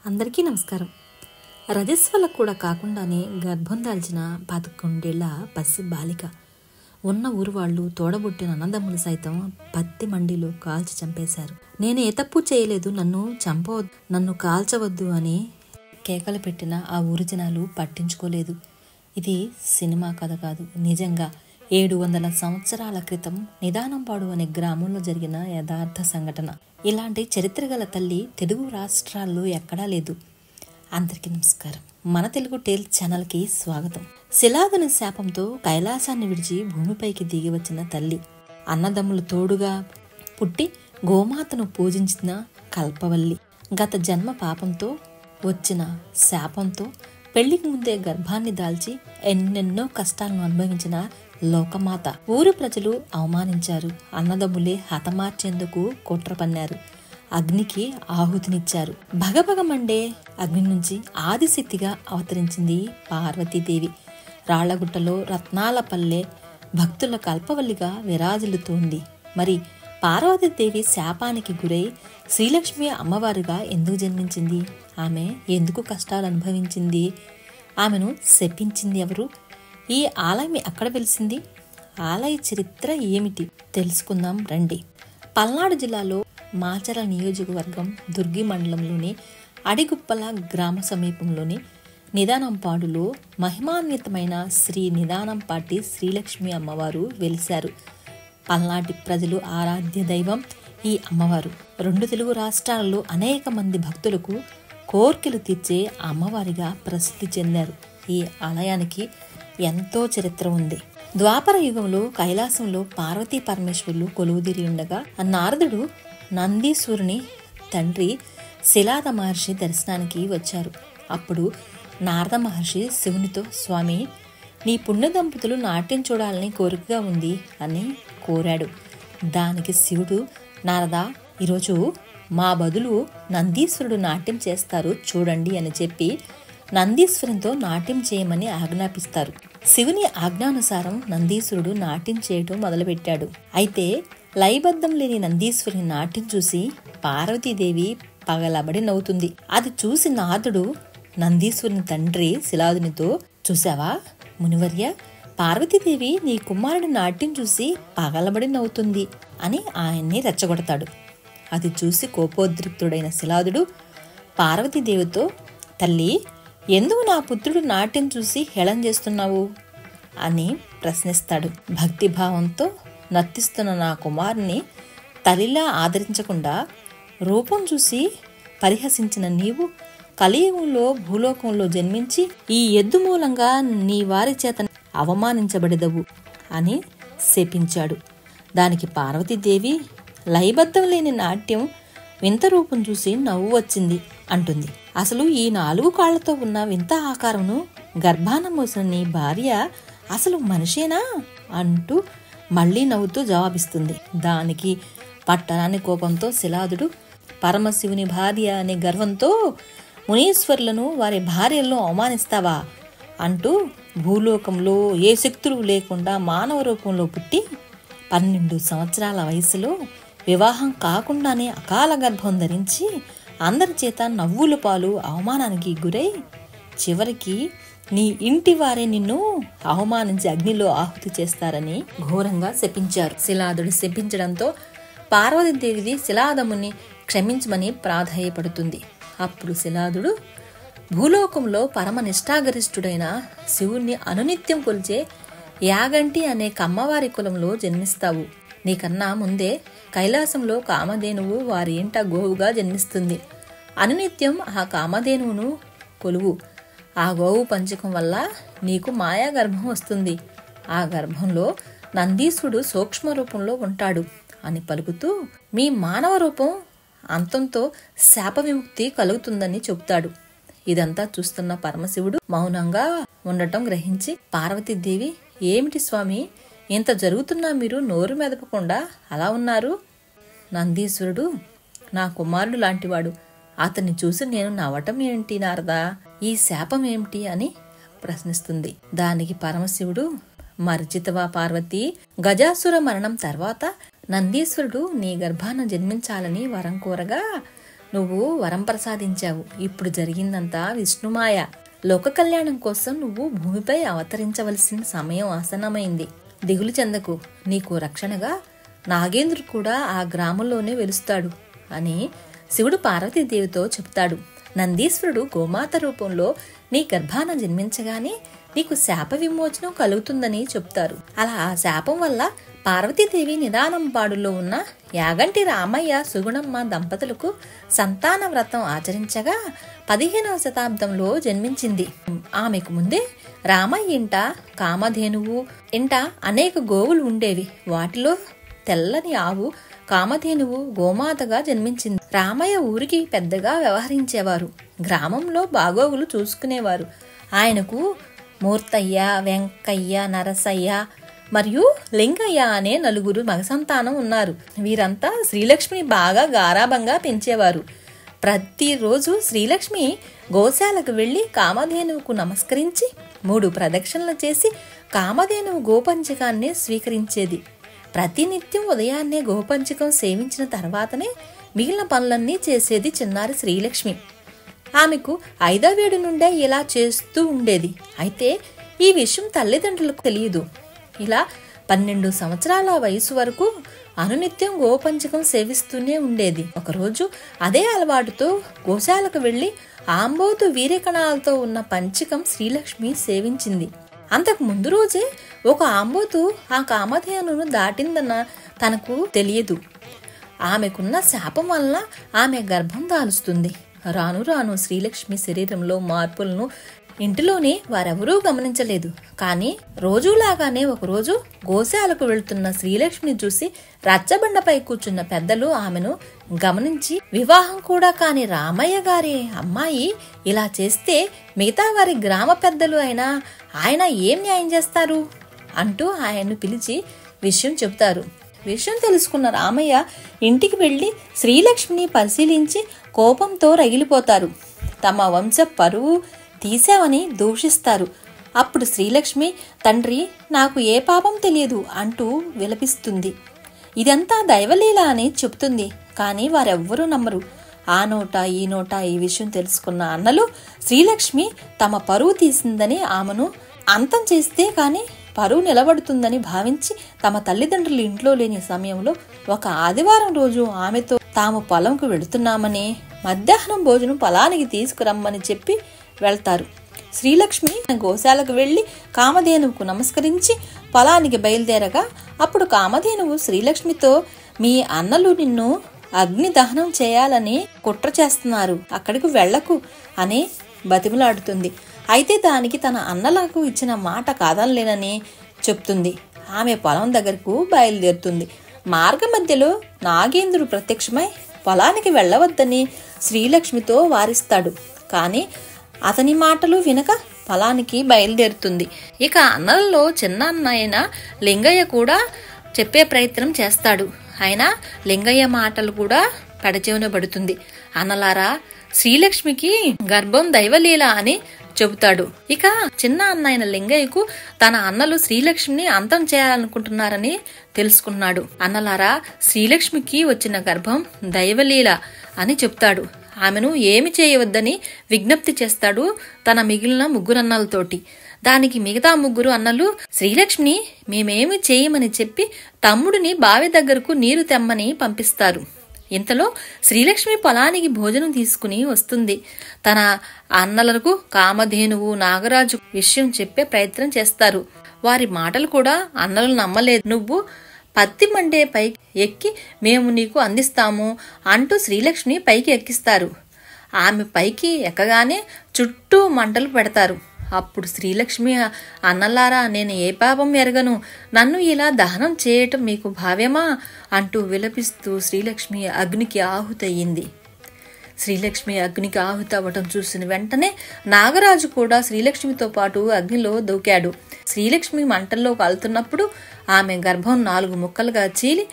అందరికీ నమస్కారం. రజస్వలకు కూడా కాకుండానే గర్భం దాల్చిన 11 పసి బాలిక. ఉన్న ఊరు వాళ్ళు, తోడబుట్టిన అన్నదమ్ములు సైతం పత్తి మండిలో కాల్చి చంపేశారు. నేను ఏ తప్పు చేయలేదు, నన్ను కాల్చవద్దు అని కేకలు పెట్టిన ఆ ఊరి జనాలు పట్టించుకోలేదు. ఇది సినిమా కథ కాదు, నిజంగా 700 సంవత్సరాల క్రితం నిదానంపాడు అనే గ్రామంలో జరిగిన యథార్థ సంఘటన. ఇలాంటి చరిత్ర గల తల్లి తెలుగు రాష్ట్రాల్లో ఎక్కడా లేదు. అందరికీ నమస్కారం. మన తెలుగు టేల్ ఛానల్కి స్వాగతం. శిలాదుని శాపంతో కైలాసాన్ని విడిచి భూమిపైకి దిగి వచ్చిన తల్లి, అన్నదమ్ములు తోడుగా పుట్టి గోమాతను పూజించిన కల్పవల్లి, గత జన్మ పాపంతో వచ్చిన శాపంతో పెళ్లికి ముందే గర్భాన్ని దాల్చి ఎన్నెన్నో కష్టాలను అనుభవించిన లోకమాత. ఊరు ప్రజలు అవమానించారు, అన్నదమ్ములే హతమార్చేందుకు కుట్ర పన్నారు, అగ్నికి ఆహుతినిచ్చారు. భగభగ మండే అగ్ని నుంచి ఆదిశక్తిగా అవతరించింది పార్వతీదేవి. రాళ్లగుట్టలో రత్నాల పల్లె భక్తుల కల్పవల్లిగా విరాజిల్లుతోంది. మరి పార్వతీదేవి శాపానికి గురై శ్రీలక్ష్మి అమ్మవారుగా ఎందుకు జన్మించింది? ఆమె ఎందుకు కష్టాలు అనుభవించింది? ఆమెను శపించింది ఎవరు? ఈ ఆలయం ఎక్కడ వెలిసింది? ఆలయ చరిత్ర ఏమిటి తెలుసుకుందాం రండి. పల్నాడు జిల్లాలో మాచర్ల నియోజకవర్గం దుర్గి మండలంలోని అడిగుప్పల గ్రామ సమీపంలోని నిదానంపాడులో మహిమాన్వితమైన శ్రీ నిదానంపాటి శ్రీలక్ష్మి అమ్మవారు వెలిశారు. పల్నాటి ప్రజలు ఆరాధ్య దైవం ఈ అమ్మవారు. 2 తెలుగు రాష్ట్రాలలో అనేక మంది భక్తులకు కోర్కెలు తీర్చే అమ్మవారిగా ప్రసిద్ధి చెందారు. ఈ ఆలయానికి ఎంతో చరిత్ర ఉంది. ద్వాపర యుగంలో కైలాసంలో పార్వతీ పరమేశ్వరులు కొలువుదీరి ఉండగా నారదుడు నందీశ్వరుని తండ్రి శిలాద మహర్షి దర్శనానికి వచ్చారు. అప్పుడు నారద మహర్షి శివునితో, స్వామి, నీ పుణ్య దంపతులు నాట్యం చూడాలని కోరికగా ఉంది అని కోరాడు. దానికి శివుడు, నారదా, ఈరోజు మా బదులు నందీశ్వరుడు నాట్యం చేస్తారు చూడండి అని చెప్పి నందీశ్వరునితో నాట్యం చేయమని ఆజ్ఞాపిస్తారు. శివుని ఆజ్ఞానుసారం నందీశ్వరుడు నాట్యం చేయటం మొదలుపెట్టాడు. అయితే లయబద్ధం లేని నందీశ్వరుని నాట్యం చూసి పార్వతీదేవి పగలబడి నవ్వుతుంది. అది చూసి నారదుడు నందీశ్వరుని తండ్రి శిలాదునితో, చూసావా మునివర్య, పార్వతీదేవి నీ కుమారుడి నాట్యం చూసి పగలబడి నవ్వుతుంది అని ఆయన్ని రెచ్చగొడతాడు. అది చూసి కోపోద్రిక్తుడైన శిలాదుడు పార్వతీదేవితో, తల్లి, ఎందుకు నా పుత్రుడు నాట్యం చూసి హేళన చేస్తున్నావు అని ప్రశ్నిస్తాడు. భక్తిభావంతో నర్తిస్తున్న నా కుమారుని తల్లిలా ఆదరించకుండా రూపం చూసి పరిహసించిన నీవు కలియుగంలో భూలోకంలో జన్మించి ఈ ఎద్దు మూలంగా నీ వారి చేత అవమానించబడదవు అని శపించాడు. దానికి పార్వతీదేవి, లయబద్ధం లేని నాట్యం వింత రూపం చూసి నవ్వు వచ్చింది అంటుంది. అసలు ఈ 4 కాళ్లతో ఉన్న వింత ఆకారమును గర్భాన మోసిన నీ భార్య అసలు మనిషేనా అంటూ మళ్లీ నవ్వుతూ జవాబిస్తుంది. దానికి పట్టరాని కోపంతో శిలాదుడు, పరమశివుని భార్య అనే గర్వంతో మునీశ్వరులను వారి భార్యలను అవమానిస్తావా అంటూ భూలోకంలో ఏ శక్తులు లేకుండా మానవ రూపంలో పుట్టి 12 సంవత్సరాల వయసులో వివాహం కాకుండానే అకాల గర్భం ధరించి అందరి చేత నవ్వుల పాలు అవమానానికి గురై చివరికి నీ ఇంటి వారే నిన్ను అవమానించి అగ్నిలో ఆహుతి చేస్తారని ఘోరంగా శపించారు. శిలాదుడు శపించడంతో పార్వతీదేవి శిలాదముని క్షమించమని ప్రాధేయపడుతుంది. అప్పుడు శిలాదుడు, భూలోకంలో పరమ నిష్ఠాగరిష్ఠుడైన శివుణ్ణి అనునిత్యం కొలిచే యాగంటి అనే కమ్మవారి కులంలో జన్మిస్తావు. నీకన్నా ముందే కైలాసంలో కామధేనువు వారి ఇంట గోవుగా జన్మిస్తుంది. అనునిత్యం ఆ కామధేనువును కొలువు. ఆ గోవు పంచకం వల్ల నీకు మాయా గర్భం వస్తుంది. ఆ గర్భంలో నందీశ్వరుడు సూక్ష్మ రూపంలో ఉంటాడు అని పలుకుతూ మీ మానవ రూపం అంతంతో శాప విముక్తి కలుగుతుందని చెబుతాడు. ఇదంతా చూస్తున్న పరమశివుడు మౌనంగా ఉండటం గ్రహించి, పార్వతీదేవి, ఏమిటి స్వామి, ఇంత జరుగుతున్నా మీరు నోరు మెదపకుండా అలా ఉన్నారు? నందీశ్వరుడు నా కుమారుడు లాంటివాడు, అతన్ని చూసి నేను నవ్వటం ఏంటి నారదా, ఈ శాపం ఏమిటి అని ప్రశ్నిస్తుంది. దానికి పరమశివుడు, మర్జితవా పార్వతి, గజాసుర మరణం తర్వాత నందీశ్వరుడు నీ గర్భాన జన్మించాలని వరం కోరగా నువ్వు వరం ప్రసాదించావు. ఇప్పుడు జరిగిందంతా విష్ణుమాయ. లోక కళ్యాణం కోసం నువ్వు భూమిపై అవతరించవలసిన సమయం ఆసన్నమైంది. దిగులు చెందకు. నీకు రక్షణగా నాగేంద్రుడు కూడా ఆ గ్రామంలోనే వెలుస్తాడు అని శివుడు పార్వతీదేవితో చెప్తాడు. నందీశ్వరుడు గోమాత రూపంలో నీ గర్భాన జన్మించగానే నీకు శాప విమోచనం కలుగుతుందని చెప్తారు. అలా ఆ శాపం వల్ల పార్వతీదేవి నిదానంపాడులో ఉన్న యాగంటి రామయ్య సుగుణమ్మ దంపతులకు సంతాన వ్రతం ఆచరించగా 15వ శతాబ్దంలో జన్మించింది. ఆమెకు ముందే రామయ్య ఇంట కామధేనువు, ఇంట అనేక గోవులు ఉండేవి. వాటిలో తెల్లని ఆవు కామధేనువు గోమాతగా జన్మించింది. రామయ్య ఊరికి పెద్దగా వ్యవహరించేవారు. గ్రామంలో బాగోగులు చూసుకునేవారు. ఆయనకు మూర్తయ్య, వెంకయ్య, నరసయ్య మరియు లింగయ్య అనే 4 మగ సంతానం ఉన్నారు. వీరంతా శ్రీలక్ష్మిని బాగా గారాబంగా పెంచేవారు. ప్రతిరోజు శ్రీలక్ష్మి గోశాలకు వెళ్లి కామధేనువుకు నమస్కరించి 3 ప్రదక్షిణలు చేసి కామధేనువు గోపంచకాన్ని స్వీకరించేది. ప్రతినిత్యం ఉదయాన్నే గోపంచకం సేవించిన తర్వాతనే మిగిలిన పనులన్నీ చేసేది చిన్నారి శ్రీలక్ష్మి. ఆమెకు 5వ ఏడు నుండే ఇలా చేస్తూ ఉండేది. అయితే ఈ విషయం తల్లిదండ్రులకు తెలియదు. ఇలా 12 సంవత్సరాల వయసు వరకు అనునిత్యం గోపంచకం సేవిస్తూనే ఉండేది. ఒకరోజు అదే అలవాటుతో గోశాలకు వెళ్లి ఆంబోతు వీర్యకణాలతో ఉన్న పంచకం శ్రీలక్ష్మి సేవించింది. అంతకు ముందు రోజే ఒక ఆంబోతు ఆ కామధేనును దాటిందన్న తనకు తెలియదు. ఆమెకున్న శాపం వలన ఆమె గర్భం దాలుస్తుంది. రాను రాను శ్రీలక్ష్మి శరీరంలో మార్పులను ఇంటిలోనే వారెవరూ గమనించలేదు. కానీ రోజులాగానే ఒకరోజు గోశాలకు వెళ్తున్న శ్రీలక్ష్మిని చూసి రచ్చబండపై కూర్చున్న పెద్దలు ఆమెను గమనించి, వివాహం కూడా కాని రామయ్య గారి అమ్మాయి ఇలా చేస్తే మిగతా వారి గ్రామ పెద్దలు అయినా ఆయన ఏం న్యాయం చేస్తారు అంటూ ఆయన్ను పిలిచి విషయం చెబుతారు. విషయం తెలుసుకున్న రామయ్య ఇంటికి వెళ్లి శ్రీలక్ష్మిని పరిశీలించి కోపంతో రగిలిపోతారు. తమ వంశ పరువు తీసావని దూషిస్తారు. అప్పుడు శ్రీలక్ష్మి, తండ్రి నాకు ఏ పాపం తెలియదు అంటూ విలపిస్తుంది. ఇదంతా దైవలీల అని చెప్తుంది. కానీ వారెవ్వరూ నమ్మరు. ఆ నోట ఈ నోట ఈ విషయం తెలుసుకున్న అన్నలు శ్రీలక్ష్మి తమ పరువు తీసిందని ఆమెను అంతం చేస్తే కానీ పరువు నిలబడుతుందని భావించి తమ తల్లిదండ్రులు ఇంట్లో లేని సమయంలో ఒక ఆదివారం రోజు ఆమెతో తాము పొలంకు వెళుతున్నామని, మధ్యాహ్నం భోజనం పొలానికి తీసుకురమ్మని చెప్పి వెళ్తారు. శ్రీలక్ష్మి గోశాలకు వెళ్లి కామధేనువుకు నమస్కరించి పొలానికి బయలుదేరగా అప్పుడు కామధేనువు శ్రీలక్ష్మితో, మీ అన్నలు నిన్ను అగ్ని దహనం చేయాలని కుట్ర చేస్తున్నారు, అక్కడికి వెళ్లకు అని బతిమలాడుతుంది. అయితే దానికి తన అన్నలకు ఇచ్చిన మాట కాదనలేనని చెప్తుంది. ఆమె పొలం దగ్గరకు బయలుదేరుతుంది. మార్గ మధ్యలో నాగేంద్రుడు ప్రత్యక్షమై పొలానికి వెళ్ళవద్దని శ్రీలక్ష్మితో వారిస్తాడు. కానీ అతని మాటలు వినక పొలానికి బయలుదేరుతుంది. ఇక అన్నలలో చిన్న అన్నయ్యన లింగయ్య కూడా చెప్పే ప్రయత్నం చేస్తాడు. అయినా లింగయ్య మాటలు కూడా పెడచెవిన పడుతుంది. అన్నలారా, శ్రీలక్ష్మికి గర్భం దైవలీల అని చెబుతాడు. ఇక చిన్న అన్నయ్యన లింగయ్యకు తన అన్నలు శ్రీలక్ష్మిని అంతం చేయాలనుకుంటున్నారని తెలుసుకున్నాడు. అన్నలారా, శ్రీలక్ష్మికి వచ్చిన గర్భం దైవలీల అని చెప్తాడు. ఆమెను ఏమి చేయవద్దని విజ్ఞప్తి చేస్తాడు తన మిగిలిన 3 అన్నలతోటి. దానికి మిగతా 3 అన్నలు శ్రీలక్ష్మిని మేమేమి చేయమని చెప్పి తమ్ముడిని బావి దగ్గరకు నీరు తెమ్మని పంపిస్తారు. ఇంతలో శ్రీలక్ష్మి పొలానికి భోజనం తీసుకుని వస్తుంది. తన అన్నలకు కామధేనువు, నాగరాజు విషయం చెప్పే ప్రయత్నం చేస్తారు. వారి మాటలు కూడా అన్నలు నమ్మలేదు. నువ్వు పత్తి మండే పైకి ఎక్కి మేము నీకు అందిస్తాము అంటూ శ్రీలక్ష్మి పైకి ఎక్కిస్తారు. ఆమె పైకి ఎక్కగానే చుట్టూ మంటలు పెడతారు. అప్పుడు శ్రీలక్ష్మి, అన్నలారా, నేను ఏ పాపం ఎరగను, నన్ను ఇలా దహనం చేయటం మీకు భావ్యమా అంటూ విలపిస్తూ శ్రీలక్ష్మి అగ్నికి ఆహుతయ్యింది. శ్రీలక్ష్మి అగ్నికి ఆహుతవ్వటం చూసిన వెంటనే నాగరాజు కూడా శ్రీలక్ష్మితో పాటు అగ్నిలో దూకాడు. శ్రీలక్ష్మి మంటల్లో కాలుతున్నప్పుడు ఆమె గర్భం 4 ముక్కలుగా చీలి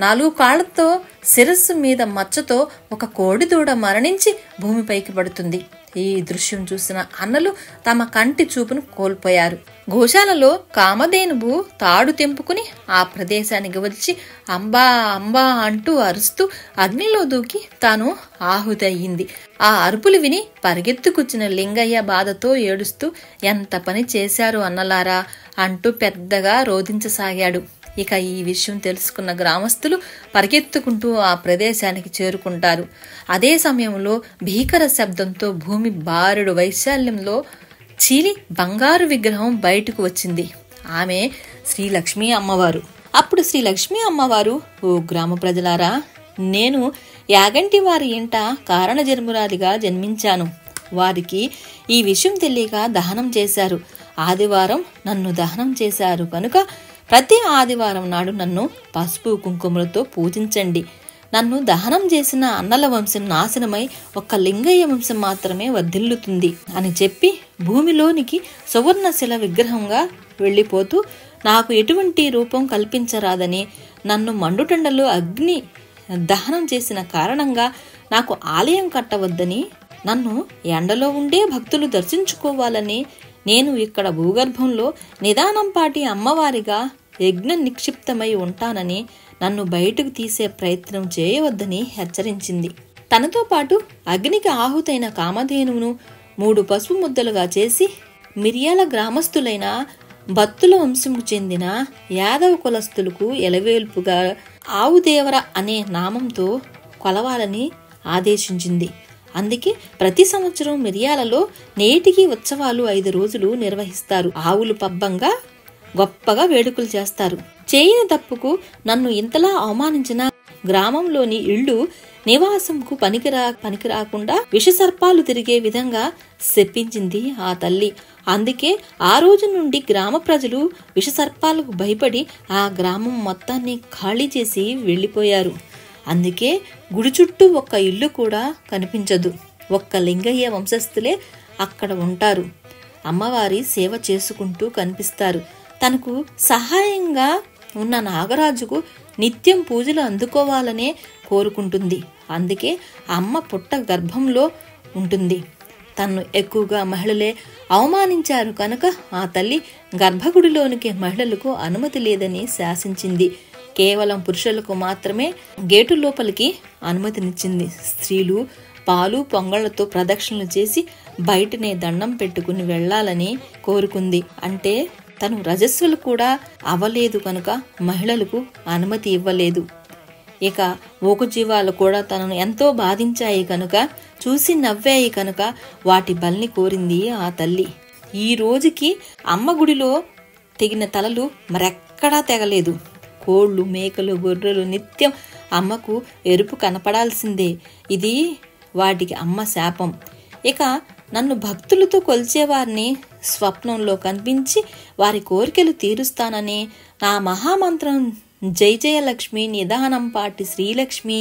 4 కాళ్లతో శిరస్సు మీద మచ్చతో ఒక కోడిదూడ మరణించి భూమిపైకి పడుతుంది. ఈ దృశ్యం చూసిన అన్నలు తమ కంటి చూపును కోల్పోయారు. గోశాలలో కామధేనువు తాడు తెంపుకుని ఆ ప్రదేశానికి వచ్చి అంబా అంబా అంటూ అరుస్తూ అగ్నిలో దూకి తాను ఆహుతి అయ్యింది. ఆ అరుపులు విని పరిగెత్తుకొచ్చిన లింగయ్య బాధతో ఏడుస్తూ, ఎంత పని చేశారు అన్నలారా అంటూ పెద్దగా రోధించసాగాడు. ఇక ఈ విషయం తెలుసుకున్న గ్రామస్తులు పరిగెత్తుకుంటూ ఆ ప్రదేశానికి చేరుకుంటారు. అదే సమయంలో భీకర శబ్దంతో భూమి బారెడు వైశాల్యంలో చీలి బంగారు విగ్రహం బయటకు వచ్చింది. ఆమె శ్రీలక్ష్మీ అమ్మవారు. అప్పుడు శ్రీలక్ష్మీ అమ్మవారు, ఓ గ్రామ ప్రజలారా, నేను యాగంటి వారి ఇంట కారణ జన్మురాలిగా జన్మించాను. వారికి ఈ విషయం తెలియక దహనం చేశారు. ఆదివారం నన్ను దహనం చేశారు కనుక ప్రతి ఆదివారం నాడు నన్ను పసుపు కుంకుమలతో పూజించండి. నన్ను దహనం చేసిన అన్నల వంశం నాశనమై ఒక్క లింగయ్య వంశం మాత్రమే వర్ధిల్లుతుంది అని చెప్పి భూమిలోనికి సువర్ణశిల విగ్రహంగా వెళ్ళిపోతూ, నాకు ఎటువంటి రూపం కల్పించరాదని, నన్ను మండుటెండలో అగ్ని దహనం చేసిన కారణంగా నాకు ఆలయం కట్టవద్దని, నన్ను ఎండలో ఉండే భక్తులు దర్శించుకోవాలని, నేను ఇక్కడ భూగర్భంలో నిదానంపాటి అమ్మవారిగా యజ్ఞ నిక్షిప్తమై ఉంటానని, నన్ను బయటకు తీసే ప్రయత్నం చేయవద్దని హెచ్చరించింది. తనతో పాటు అగ్నికి ఆహుతైన కామధేనువును 3 పసుపు ముద్దలుగా చేసి మిరియాల గ్రామస్తులైన బత్తుల వంశముకు చెందిన యాదవ కులస్తులకు ఎలవేల్పుగా ఆవుదేవర అనే నామంతో కొలవాలని ఆదేశించింది. అందుకే ప్రతి సంవత్సరం మిరియాలలో నేటికి ఉత్సవాలు 5 రోజులు నిర్వహిస్తారు. ఆవులు పబ్బంగా గొప్పగా వేడుకలు చేస్తారు. చేయని తప్పుకు నన్ను ఇంతలా అవమానించిన గ్రామంలోని ఇళ్లు నివాసంకు పనికిరాకుండా విషసర్పాలు తిరిగే విధంగా శపించింది ఆ తల్లి. అందుకే ఆ రోజు నుండి గ్రామ ప్రజలు విషసర్పాలకు భయపడి ఆ గ్రామం మొత్తాన్ని ఖాళీ చేసి వెళ్లిపోయారు. అందుకే గుడి చుట్టూ ఒక్క ఇల్లు కూడా కనిపించదు. ఒక్క లింగయ్య వంశస్థులే అక్కడ ఉంటారు. అమ్మవారి సేవ చేసుకుంటూ కనిపిస్తారు. తనకు సహాయంగా ఉన్న నాగరాజుకు నిత్యం పూజలు అందుకోవాలనే కోరుకుంటుంది. అందుకే అమ్మ పుట్ట గర్భంలో ఉంటుంది. తన్ను ఎక్కువగా మహిళలే అవమానించారు కనుక ఆ తల్లి గర్భగుడిలోనికి మహిళలకు అనుమతి లేదని శాసించింది. కేవలం పురుషులకు మాత్రమే గేటు లోపలికి అనుమతినిచ్చింది. స్త్రీలు పాలు పొంగళ్లతో ప్రదక్షిణలు చేసి బయటనే దండం పెట్టుకుని వెళ్లాలని కోరుకుంది. అంటే తను రజస్సులు కూడా అవ్వలేదు కనుక మహిళలకు అనుమతి ఇవ్వలేదు. ఇక మూగజీవాలు కూడా తనను ఎంతో బాధించాయి కనుక, చూసి నవ్వాయి కనుక వాటి బలిని కోరింది ఆ తల్లి. ఈ రోజుకి అమ్మ గుడిలో తెగిన తలలు మరెక్కడా తెగలేదు. కోళ్లు, మేకలు, గొర్రెలు నిత్యం అమ్మకు ఎరుపు కనపడాల్సిందే. ఇది వాటికి అమ్మ శాపం. ఇక నన్ను భక్తులతో కొలిచేవారిని స్వప్నంలో కనిపించి వారి కోరికలు తీరుస్తానని, నా మహామంత్రం జై జయలక్ష్మి నిదానంపాటి శ్రీలక్ష్మి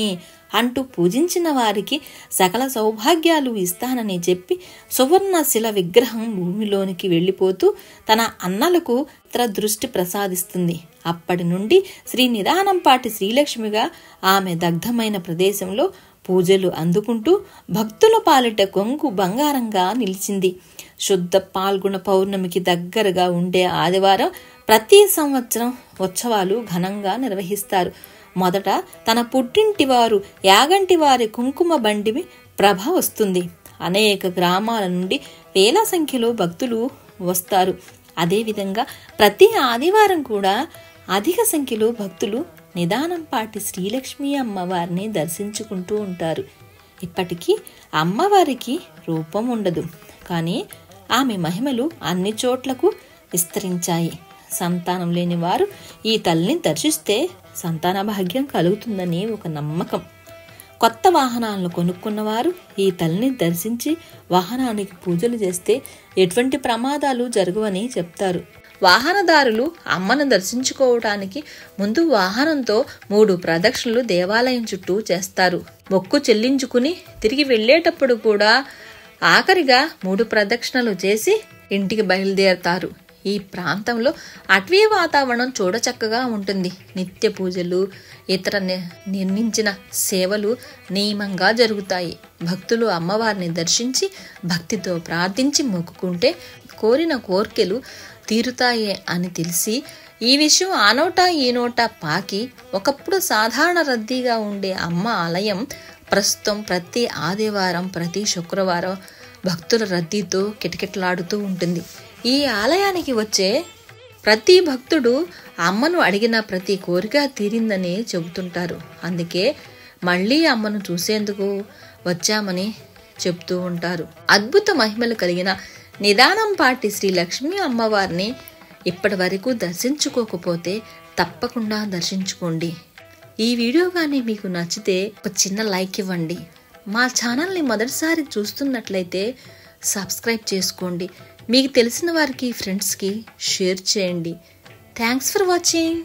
అంటూ పూజించిన వారికి సకల సౌభాగ్యాలు ఇస్తానని చెప్పి సువర్ణశిల విగ్రహం భూమిలోనికి వెళ్లిపోతూ తన అన్నలకు దృష్టి ప్రసాదిస్తుంది. అప్పటి నుండి శ్రీ నిదానంపాటి శ్రీలక్ష్మిగా ఆమె దగ్ధమైన ప్రదేశంలో పూజలు అందుకుంటూ భక్తుల పాలిట కొంగు బంగారంగా నిలిచింది. శుద్ధ పాల్గొన పౌర్ణమికి దగ్గరగా ఉండే ఆదివారం ప్రతి సంవత్సరం ఉత్సవాలు ఘనంగా నిర్వహిస్తారు. మొదట తన పుట్టింటి వారు యాగంటి వారి కుంకుమ బండిమి ప్రభ వస్తుంది. అనేక గ్రామాల నుండి వేల సంఖ్యలో భక్తులు వస్తారు. అదేవిధంగా ప్రతి ఆదివారం కూడా అధిక సంఖ్యలో భక్తులు నిదానంపాటి శ్రీలక్ష్మి అమ్మవారిని దర్శించుకుంటూ ఉంటారు. ఇప్పటికీ అమ్మవారికి రూపం ఉండదు, కానీ ఆమె మహిమలు అన్ని చోట్లకు విస్తరించాయి. సంతానం లేని వారు ఈ తల్లిని దర్శిస్తే సంతాన భాగ్యం కలుగుతుందని ఒక నమ్మకం. కొత్త వాహనాలను కొనుక్కున్నవారు ఈ తల్లిని దర్శించి వాహనానికి పూజలు చేస్తే ఎటువంటి ప్రమాదాలు జరగవని చెప్తారు. వాహనదారులు అమ్మను దర్శించుకోవటానికి ముందు వాహనంతో 3 ప్రదక్షిణలు దేవాలయం చుట్టూ చేస్తారు. మొక్కు చెల్లించుకుని తిరిగి వెళ్లేటప్పుడు కూడా ఆఖరిగా 3 ప్రదక్షిణలు చేసి ఇంటికి బయలుదేరతారు. ఈ ప్రాంతంలో అటవీ వాతావరణం చూడచక్కగా ఉంటుంది. నిత్య పూజలు, ఇతర నిర్మించిన సేవలు నియమంగా జరుగుతాయి. భక్తులు అమ్మవారిని దర్శించి భక్తితో ప్రార్థించి మొక్కుకుంటే కోరిన కోర్కెలు తీరుతాయి అని తెలిసి ఈ విషయం ఆ నోట ఈ నోట పాకి ఒకప్పుడు సాధారణ రద్దీగా ఉండే అమ్మ ఆలయం ప్రస్తుతం ప్రతి ఆదివారం, ప్రతి శుక్రవారం భక్తుల రద్దీతో కిటకిటలాడుతూ ఉంటుంది. ఈ ఆలయానికి వచ్చే ప్రతి భక్తుడు అమ్మను అడిగిన ప్రతి కోరిక తీరిందని చెబుతుంటారు. అందుకే మళ్ళీ అమ్మను చూసేందుకు వచ్చామని చెప్తూ ఉంటారు. అద్భుత మహిమలు కలిగిన నిదానంపాటి శ్రీ లక్ష్మీ అమ్మవారిని ఇప్పటి వరకు దర్శించుకోకపోతే తప్పకుండా దర్శించుకోండి. ఈ వీడియో కానీ మీకు నచ్చితే ఒక చిన్న లైక్ ఇవ్వండి. మా ఛానల్ని మొదటిసారి చూస్తున్నట్లయితే సబ్స్క్రైబ్ చేసుకోండి. మీకు తెలిసిన వారికి, ఫ్రెండ్స్కి షేర్ చేయండి. Thanks for watching.